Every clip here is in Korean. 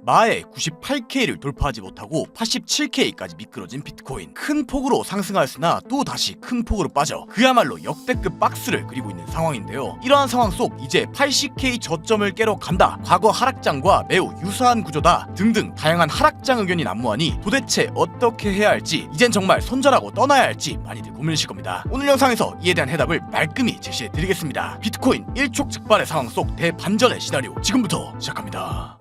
마의 98K를 돌파하지 못하고 87K까지 미끄러진 비트코인. 큰 폭으로 상승하였으나 또 다시 큰 폭으로 빠져 그야말로 역대급 박스를 그리고 있는 상황인데요. 이러한 상황 속 이제 80K 저점을 깨러 간다, 과거 하락장과 매우 유사한 구조다 등등 다양한 하락장 의견이 난무하니 도대체 어떻게 해야 할지, 이젠 정말 손절하고 떠나야 할지 많이들 고민이실 겁니다. 오늘 영상에서 이에 대한 해답을 말끔히 제시해드리겠습니다. 비트코인 일촉즉발의 상황 속 대반전의 시나리오 지금부터 시작합니다.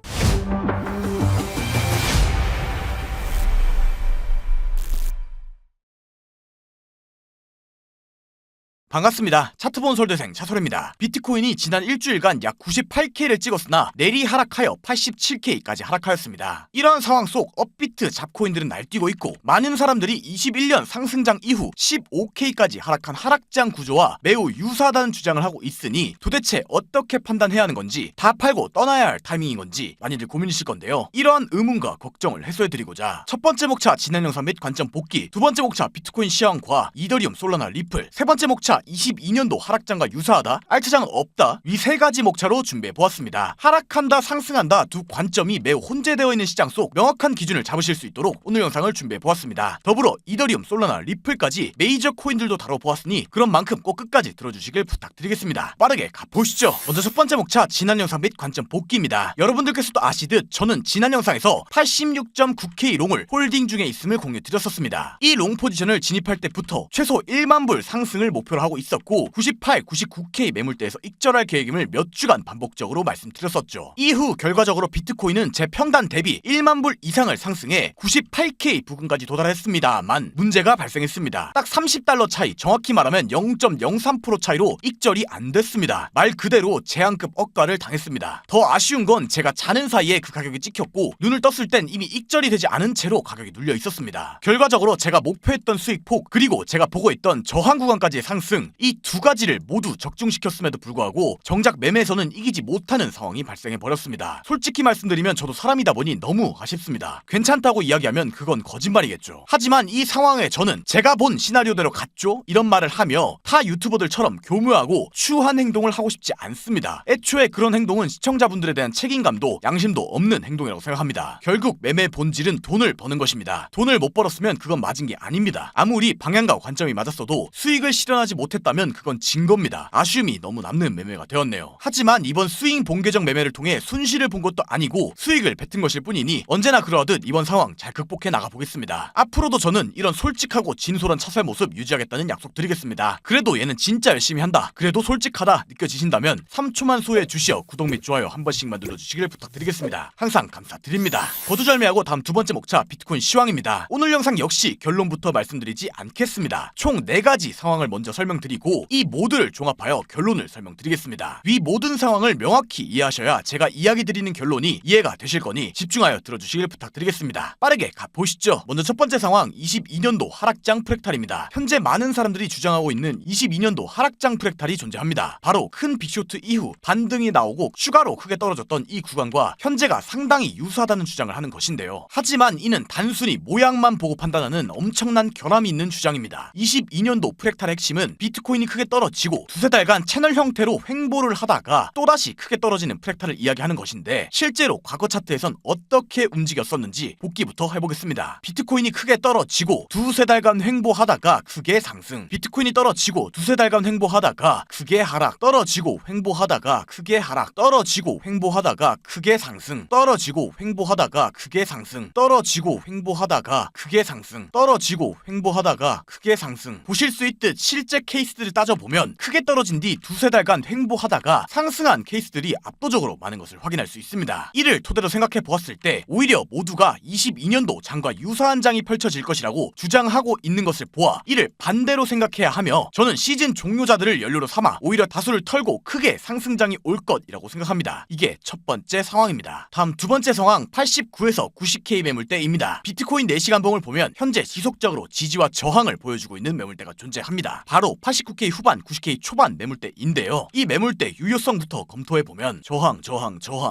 반갑습니다. 차트본 설대생 차솔입니다. 비트코인이 지난 일주일간 약 98K를 찍었으나 내리 하락하여 87K까지 하락하였습니다. 이러한 상황 속 업비트 잡코인들은 날뛰고 있고, 많은 사람들이 21년 상승장 이후 15K까지 하락한 하락장 구조와 매우 유사하다는 주장을 하고 있으니 도대체 어떻게 판단해야 하는 건지, 다 팔고 떠나야 할 타이밍인 건지 많이들 고민이실 건데요. 이러한 의문과 걱정을 해소해드리고자 첫 번째 목차 지난 영상 및 관점 복귀, 두 번째 목차 비트코인 시황과 이더리움, 솔라나, 리플, 세 번째 목차 22년도 하락장과 유사하다, 알트장은 없다, 위 세 가지 목차로 준비해보았습니다. 하락한다, 상승한다 두 관점이 매우 혼재되어 있는 시장 속 명확한 기준을 잡으실 수 있도록 오늘 영상을 준비해보았습니다. 더불어 이더리움, 솔라나, 리플까지 메이저 코인들도 다뤄보았으니 그런 만큼 꼭 끝까지 들어주시길 부탁드리겠습니다. 빠르게 가보시죠. 먼저 첫 번째 목차 지난 영상 및 관점 복귀입니다. 여러분들께서도 아시듯 저는 지난 영상에서 86.9K 롱을 홀딩 중에 있음을 공유드렸었습니다. 이 롱 포지션을 진입할 때부터 최소 1만 불 상승을 목표로 하고 있었고 98, 99K 매물대에서 익절할 계획임을 몇 주간 반복적으로 말씀드렸었죠. 이후 결과적으로 비트코인은 제 평단 대비 1만 불 이상을 상승해 98K 부근까지 도달했습니다만 문제가 발생했습니다. 딱 $30 차이, 정확히 말하면 0.03% 차이로 익절이 안 됐습니다. 말 그대로 제한급 억가를 당했습니다. 더 아쉬운 건 제가 자는 사이에 그 가격이 찍혔고 눈을 떴을 땐 이미 익절이 되지 않은 채로 가격이 눌려 있었습니다. 결과적으로 제가 목표했던 수익폭, 그리고 제가 보고 있던 저항 구간까지의 상승, 이 두 가지를 모두 적중시켰음에도 불구하고 정작 매매에서는 이기지 못하는 상황이 발생해버렸습니다. 솔직히 말씀드리면 저도 사람이다 보니 너무 아쉽습니다. 괜찮다고 이야기하면 그건 거짓말이겠죠. 하지만 이 상황에 저는 제가 본 시나리오대로 갔죠? 이런 말을 하며 타 유튜버들처럼 교묘하고 추한 행동을 하고 싶지 않습니다. 애초에 그런 행동은 시청자분들에 대한 책임감도 양심도 없는 행동이라고 생각합니다. 결국 매매의 본질은 돈을 버는 것입니다. 돈을 못 벌었으면 그건 맞은 게 아닙니다. 아무리 방향과 관점이 맞았어도 수익을 실현하지 못했다면 그건 진 겁니다. 아쉬움이 너무 남는 매매가 되었네요. 하지만 이번 스윙 본계정 매매를 통해 순실을 본 것도 아니고 수익을 뱉은 것일 뿐이니 언제나 그러하듯 이번 상황 잘 극복해 나가보겠습니다. 앞으로도 저는 이런 솔직하고 진솔한 차살 모습 유지하겠다는 약속 드리겠습니다. 그래도 얘는 진짜 열심히 한다, 그래도 솔직하다 느껴지신다면 3초만 소외해 주시어 구독 및 좋아요 한 번씩만 눌러주시길 부탁드리겠습니다. 항상 감사드립니다. 거두절미하고 다음 두 번째 목차 비트코인 시황입니다. 오늘 영상 역시 결론부터 말씀드리지 않겠습니다. 총 4가지 상황을 먼저 설명드리고 이 모두를 종합하여 결론을 설명드리겠습니다. 위 모든 상황을 명확히 이해하셔야 제가 이야기 드리는 결론이 이해가 되실 거니 집중하여 들어주시길 부탁드리겠습니다. 빠르게 가보시죠. 먼저 첫 번째 상황 22년도 하락장 프랙탈입니다. 현재 많은 사람들이 주장하고 있는 22년도 하락장 프랙탈이 존재합니다. 바로 큰 빅쇼트 이후 반등이 나오고 추가로 크게 떨어졌던 이 구간과 현재가 상당히 유사하다는 주장을 하는 것인데요. 하지만 이는 단순히 모양만 보고 판단하는 엄청난 결함이 있는 주장입니다. 22년도 프랙탈의 핵심은 비트코인이 크게 떨어지고 두세 달간 채널 형태로 횡보를 하다가 또다시 크게 떨어지는 프랙탈을 이야기하는 것인데, 실제로 과거 차트에선 어떻게 움직였었는지 복기부터 해보겠습니다. 비트코인이 크게 떨어지고 두세 달간 횡보하다가 크게 상승, 비트코인이 떨어지고 두세 달간 횡보하다가 크게 하락, 떨어지고 횡보하다가 크게 하락, 떨어지고 횡보하다가 크게 상승, 떨어지고 횡보하다가 크게 상승, 떨어지고 횡보하다가 크게 상승, 떨어지고 횡보하다가 크게 상승. 보실 수 있듯 실제 케이스들을 따져보면 크게 떨어진 뒤 두세 달간 횡보하다가 상승한 케이스들이 압도적으로 많은 것을 확인할 수 있습니다. 이를 토대로 생각해 보았을 때 오히려 모두가 22년도 장과 유사한 장이 펼쳐질 것이라고 주장하고 있는 것을 보아 이를 반대로 생각해야 하며, 저는 시즌 종료자들을 연료로 삼아 오히려 다수를 털고 크게 상승장이 올 것이라고 생각합니다. 이게 첫 번째 상황입니다. 다음 두 번째 상황 89에서 90K 매물대입니다. 비트코인 4시간 봉을 보면 현재 지속적으로 지지와 저항을 보여주고 있는 매물대가 존재합니다. 바로 89K 후반, 90K 초반 매물대인데요. 이 매물대 유효성부터 검토해보면 저항,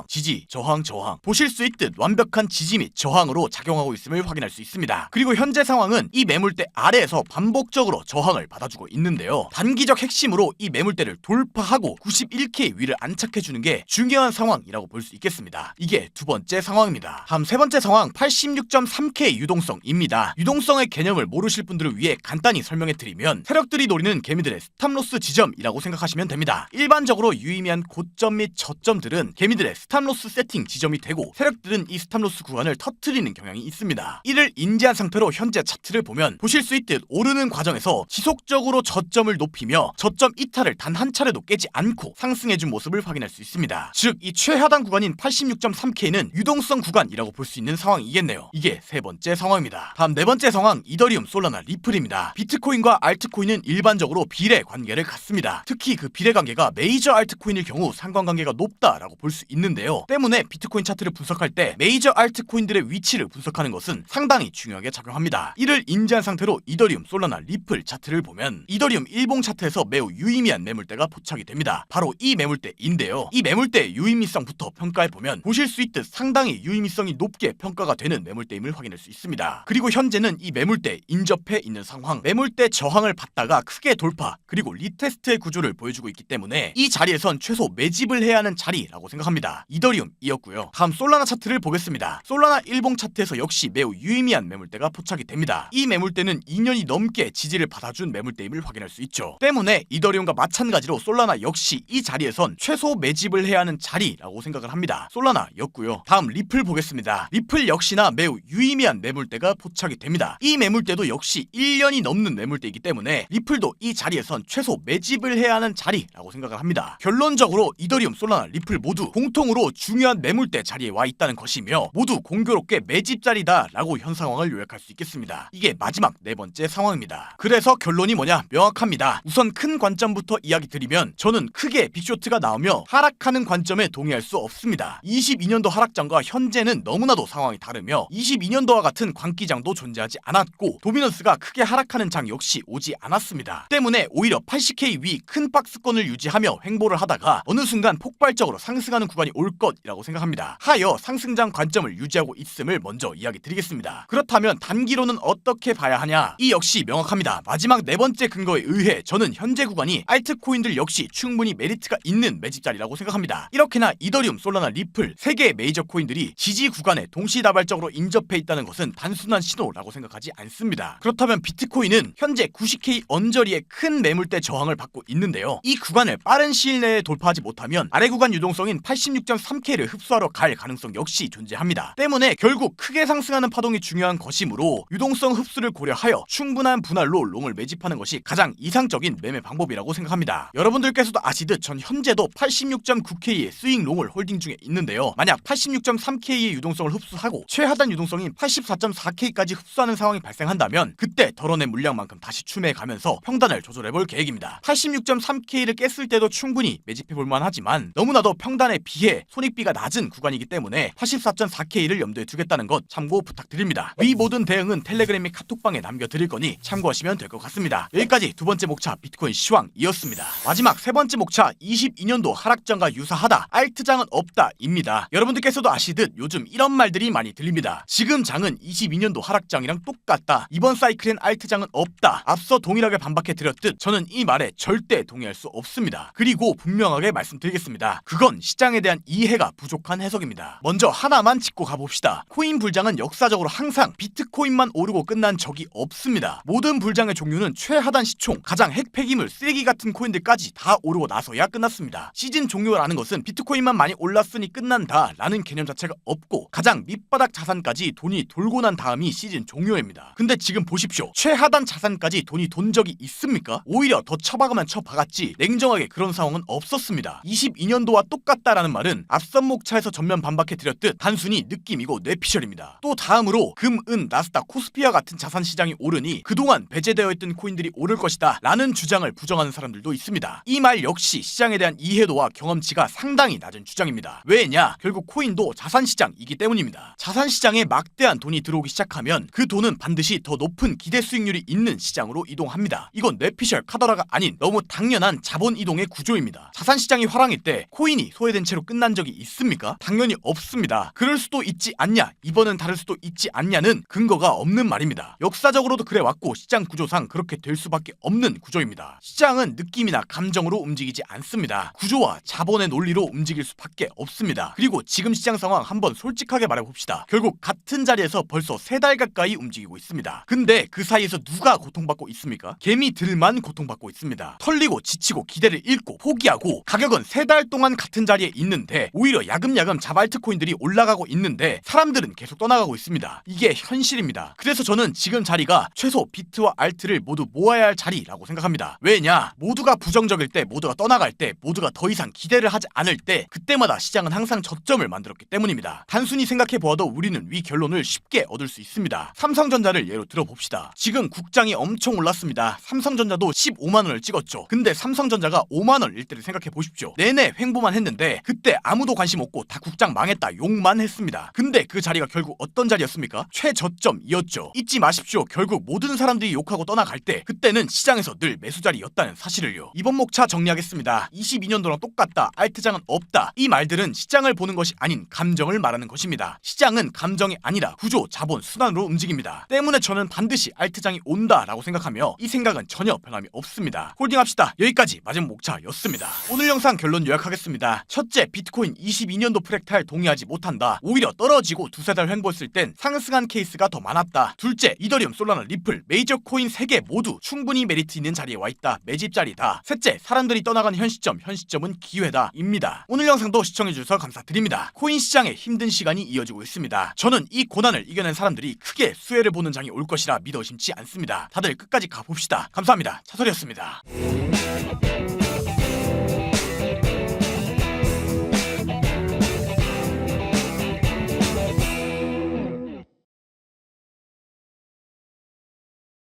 지지, 저항 보실 수 있듯 완벽한 지지 및 저항으로 작용하고 있음을 확인할 수 있습니다. 그리고 현재 상황은 이 매물대 아래에서 반복적으로 저항을 받아주고 있는데요. 단기적 핵심으로 이 매물대를 돌파하고 91K 위를 안착해주는 게 중요한 상황이라고 볼 수 있겠습니다. 이게 두 번째 상황입니다. 다음 세 번째 상황 86.3K 유동성입니다. 유동성의 개념을 모르실 분들을 위해 간단히 설명해드리면 세력들이 노리는 개미들의 스탑로스 지점이라고 생각하시면 됩니다. 일반적으로 유의미한 고점 및 저점들은 개미들의 스탑로스 세팅 지점이 되고 세력들은 이 스탑로스 구간을 터트리는 경향이 있습니다. 이를 인지한 상태로 현재 차트를 보면 보실 수 있듯 오르는 과정에서 지속적으로 저점을 높이며 저점 이탈을 단 한 차례도 깨지 않고 상승해준 모습을 확인할 수 있습니다. 즉 이 최하단 구간인 86.3K는 유동성 구간이라고 볼 수 있는 상황이겠네요. 이게 세 번째 상황입니다. 다음 네 번째 상황 이더리움, 솔라나, 리플입니다. 비트코인과 알트코인은 일반적으로 비례 관계를 갖습니다. 특히 그 비례 관계가 메이저 알트코인일 경우 상관관계가 높다라고 볼 수 있는데요. 때문에 비트코인 차트를 분석할 때 메이저 알트코인들의 위치를 분석하는 것은 상당히 중요하게 작용합니다. 이를 인지한 상태로 이더리움, 솔라나, 리플 차트를 보면 이더리움 일봉 차트에서 매우 유의미한 매물대가 포착이 됩니다. 바로 이 매물대인데요. 이 매물대의 유의미성부터 평가해보면 보실 수 있듯 상당히 유의미성이 높게 평가가 되는 매물대임을 확인할 수 있습니다. 그리고 현재는 이 매물대 인접해 있는 상황, 매물대 저항을 받다가 크게 돌파 그리고 리테스트의 구조를 보여주고 있기 때문에 이 자리에선 최소 매집을 해야 하는 자리라고 생각합니다. 이더리움이었고요. 다음 솔라나 차트를 보겠습니다. 솔라나 일봉 차트에서 역시 매우 유의미한 매물대가 포착이 됩니다. 이 매물대는 2년이 넘게 지지를 받아준 매물대임을 확인할 수 있죠. 때문에 이더리움과 마찬가지로 솔라나 역시 이 자리에선 최소 매집을 해야 하는 자리라고 생각을 합니다. 솔라나였고요. 다음 리플 보겠습니다. 리플 역시나 매우 유의미한 매물대가 포착이 됩니다. 이 매물대도 역시 1년이 넘는 매물대이기 때문에 리플도 이 자리에선 최소 매집을 해야 하는 자리라고 생각을 합니다. 결론적으로 이더리움, 솔라나, 리플 모두 공통으로 중요한 매물대 자리에 와 있다는 것이며 모두 공교롭게 매집 자리다라고 현 상황을 요약할 수 있겠습니다. 이게 마지막 네 번째 상황입니다. 그래서 결론이 뭐냐 명확합니다. 우선 큰 관점부터 이야기 드리면 저는 크게 빅쇼트가 나오며 하락하는 관점에 동의할 수 없습니다. 22년도 하락장과 현재는 너무나도 상황이 다르며 22년도와 같은 광기장도 존재하지 않았고 도미넌스가 크게 하락하는 장 역시 오지 않았습니다. 때문에 오히려 80K 위 큰 박스권을 유지하며 횡보를 하다가 어느 순간 폭발적으로 상승하는 구간이 올 것이라고 생각합니다. 하여 상승장 관점을 유지하고 있음을 먼저 이야기 드리겠습니다. 그렇다면 단기로는 어떻게 봐야 하냐? 이 역시 명확합니다. 마지막 네 번째 근거에 의해 저는 현재 구간이 알트코인들 역시 충분히 메리트가 있는 매집 자리라고 생각합니다. 이렇게나 이더리움, 솔라나, 리플 세 개의 메이저 코인들이 지지 구간에 동시다발적으로 인접해 있다는 것은 단순한 신호라고 생각하지 않습니다. 그렇다면 비트코인은 현재 90K 언저리의 큰 매물대 저항을 받고 있는데요. 이 구간을 빠른 시일 내에 돌파하지 못하면 아래 구간 유동성인 86.3K를 흡수하러 갈 가능성 역시 존재합니다. 때문에 결국 크게 상승하는 파동이 중요한 것이므로 유동성 흡수를 고려하여 충분한 분할로 롱을 매집하는 것이 가장 이상적인 매매 방법이라고 생각합니다. 여러분들께서도 아시듯 전 현재도 86.9K의 스윙 롱을 홀딩 중에 있는데요. 만약 86.3K의 유동성을 흡수하고 최하단 유동성인 84.4K까지 흡수하는 상황이 발생한다면 그때 덜어낸 물량만큼 다시 추매가면서 평단을 조절해볼 계획입니다. 86.3K를 깼을 때도 충분히 매집해볼만 하지만 너무나도 평단에 비해 손익비가 낮은 구간이기 때문에 84.4K를 염두에 두겠다는 것 참고 부탁드립니다. 위 모든 대응은 텔레그램 및 카톡방에 남겨드릴 거니 참고하시면 될 것 같습니다. 여기까지 두 번째 목차 비트코인 시황이었습니다. 마지막 세 번째 목차 22년도 하락장과 유사하다, 알트장은 없다 입니다. 여러분들께서도 아시듯 요즘 이런 말들이 많이 들립니다. 지금 장은 22년도 하락장이랑 똑같다, 이번 사이클엔 알트장은 없다. 앞서 동일하게 반박해드렸듯 저는 이 말에 절대 동의할 수 없습니다. 그리고 분명하게 말씀드리겠습니다. 그건 시장에 대한 이해가 부족한 해석입니다. 먼저 하나만 짚고 가봅시다. 코인 불장은 역사적으로 항상 비트코인만 오르고 끝난 적이 없습니다. 모든 불장의 종류는 최하단 시총, 가장 핵폐기물, 쓰레기 같은 코인들까지 다 오르고 나서야 끝났습니다. 시즌 종료라는 것은 비트코인만 많이 올랐으니 끝난다 라는 개념 자체가 없고 가장 밑바닥 자산까지 돈이 돌고 난 다음이 시즌 종료입니다. 근데 지금 보십시오. 최하단 자산까지 돈이 돈 적이 있습니까? 오히려 더 쳐박으면 쳐박았지 냉정하게 그런 상황은 없었습니다. 22년도와 똑같다라는 말은 앞선 목차에서 전면 반박해드렸듯 단순히 느낌이고 뇌피셜입니다. 또 다음으로 금, 은, 나스닥, 코스피와 같은 자산시장이 오르니 그동안 배제되어 있던 코인들이 오를 것이다 라는 주장을 부정하는 사람들도 있습니다. 이 말 역시 시장에 대한 이해도와 경험치가 상당히 낮은 주장입니다. 왜냐? 결국 코인도 자산시장이기 때문입니다. 자산시장에 막대한 돈이 들어오기 시작하면 그 돈은 반드시 더 높은 기대 수익률이 있는 시장으로 이동합니다. 이건 뇌피셜 카더라가 아닌 너무 당연한 자본 이동의 구조입니다. 자산시장이 화랑일 때 코인이 소외된 채로 끝난 적이 있습니까? 당연히 없습니다. 그럴 수도 있지 않냐, 이번은 다를 수도 있지 않냐는 근거가 없는 말입니다. 역사적으로도 그래왔고 시장 구조상 그렇게 될 수밖에 없는 구조입니다. 시장은 느낌이나 감정으로 움직이지 않습니다. 구조와 자본의 논리로 움직일 수밖에 없습니다. 그리고 지금 시장 상황 한번 솔직하게 말해봅시다. 결국 같은 자리에서 벌써 3달 가까이 움직이고 있습니다. 근데 그 사이에서 누가 고통받고 있습니까? 개미들만 고통받고 있습니다. 털리고 지치고 기대를 잃고 포기하고 가격은 3달 동안 같은 자리에 있는데 오히려 야금야금 자발트코인들이 올라가고 있는데 사람들은 계속 떠나가고 있습니다. 이게 현실입니다. 그래서 저는 지금 자리가 최소 비트와 알트를 모두 모아야 할 자리라고 생각합니다. 왜냐? 모두가 부정적일 때, 모두가 떠나갈 때, 모두가 더 이상 기대를 하지 않을 때 그때마다 시장은 항상 저점을 만들었기 때문입니다. 단순히 생각해보아도 우리는 위 결론을 쉽게 얻을 수 있습니다. 삼성전자를 예로 들어봅시다. 지금 국장이 엄청 올랐습니다. 삼성전자도 15만원을 찍었죠. 근데 삼성전자가 5만원일 때를 생각해보십시오. 내내 횡보만 했는데 그때 아무도 관심 없고 다 국장 망했다 욕만 했습니다. 근데 그 자리가 결국 어떤 자리였습니까? 최저점이었죠. 잊지 마십시오. 결국 모든 사람들이 욕하고 떠나갈 때 그때는 시장에서 늘 매수 자리였다는 사실을요. 이번 목차 정리하겠습니다. 22년도랑 똑같다, 알트장은 없다, 이 말들은 시장을 보는 것이 아닌 감정을 말하는 것입니다. 시장은 감정이 아니라 구조, 자본, 순환으로 움직입니다. 때문에 저는 반드시 알트장이 온다라고 생각하며 이 생각은 전혀 변함이 없습니다. 홀딩합시다. 여기까지 마지막 목차였습니다. 오늘 영상 결론 요약하겠습니다. 첫째, 비트코인 22년도 프랙탈 동의하지 못한다. 오히려 떨어지고 두세 달 횡보했을 땐 상승한 케이스가 더 많았다. 둘째, 이더리움, 솔라나, 리플, 메이저 코인 3개 모두 충분히 메리트 있는 자리에 와있다. 매집 자리다. 셋째, 사람들이 떠나가는 현 시점은 기회다 입니다. 오늘 영상도 시청해주셔서 감사드립니다. 코인 시장에 힘든 시간이 이어지고 있습니다. 저는 이 고난을 이겨낸 사람들이 크게 수혜를 보는 장이 올 것이라 믿어 심지 않습니다. 다들 끝까지 가봅시다. 감사합니다. 차설이었습니다.